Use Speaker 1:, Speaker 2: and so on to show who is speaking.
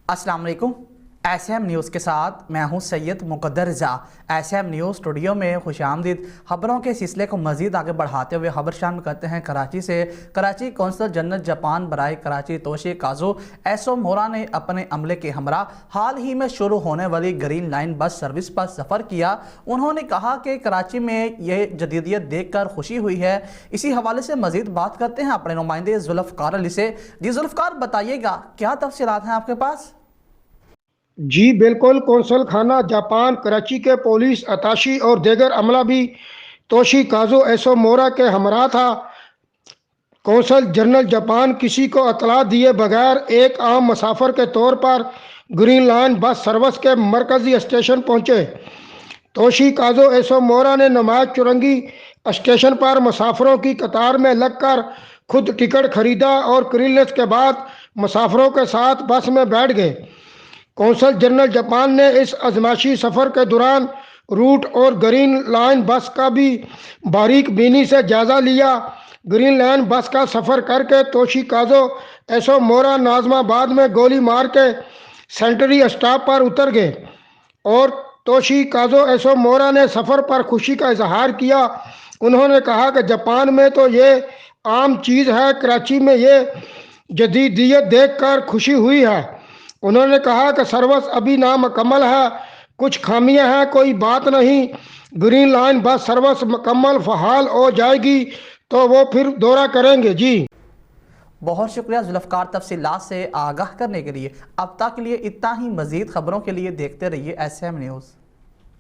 Speaker 1: अस्सलाम वालेकुम। SM news के साथ मैं हूं सैयद मुकद्दर रज़ा। एसएम न्यूज़ स्टूडियो में खुशामदीद। खबरों के सिलसिले को मज़ीद आगे बढ़ाते हुए खबर शामिल करते हैं कराची से। कराची कौंसल जनरल जापान बराए कराची तोशी काजू एसो मोरा ने अपने अमले के हमरा हाल ही में शुरू होने वाली ग्रीन लाइन बस सर्विस पर सफ़र किया। उन्होंने कहा कि कराची में ये जदीदियत देख कर खुशी हुई है। इसी हवाले से मज़ीद बात करते हैं अपने नुमाइंदे जुल्फ़कार अली से। जी जुल्फ़कार, बताइएगा क्या तफसीलात हैं आपके पास?
Speaker 2: जी बिल्कुल, कौंसल खाना जापान कराची के पुलिस अताशी और देगर अमला भी तोशी काजो एसो मोरा के हमरा था। कौंसल जनरल जापान किसी को इतला दिए बगैर एक आम मुसाफिर के तौर पर ग्रीन लाइन बस सर्विस के मरकजी स्टेशन पहुंचे। तोशी काजो एसो मोरा ने नमाज चुरंगी स्टेशन पर मुसाफिरों की कतार में लगकर खुद टिकट खरीदा और क्लीयरेंस के बाद मुसाफिरों के साथ बस में बैठ गए। कौंसल जनरल जापान ने इस आजमाइशी सफ़र के दौरान रूट और ग्रीन लाइन बस का भी बारीक बीनी से जायज़ा लिया। ग्रीन लाइन बस का सफ़र करके तोशी काजो एसो मोरा नाजमाबाद में गोली मार के सेंट्री स्टॉप पर उतर गए और तोशी काजो एसो मोरा ने सफ़र पर खुशी का इजहार किया। उन्होंने कहा कि जापान में तो ये आम चीज़ है, कराची में ये जदीदियत देखकर खुशी हुई है। उन्होंने कहा कि सर्विस अभी नामुकम्मल है, कुछ खामियां हैं, कोई बात नहीं। ग्रीन लाइन बस सर्विस मुकम्मल फहाल हो जाएगी तो वो फिर दौरा करेंगे। जी
Speaker 1: बहुत शुक्रिया जुल्फ़कार, तफसीलात से आगाह करने के लिए। अब तक के लिए इतना ही। मज़ीद खबरों के लिए देखते रहिए एसएम न्यूज़।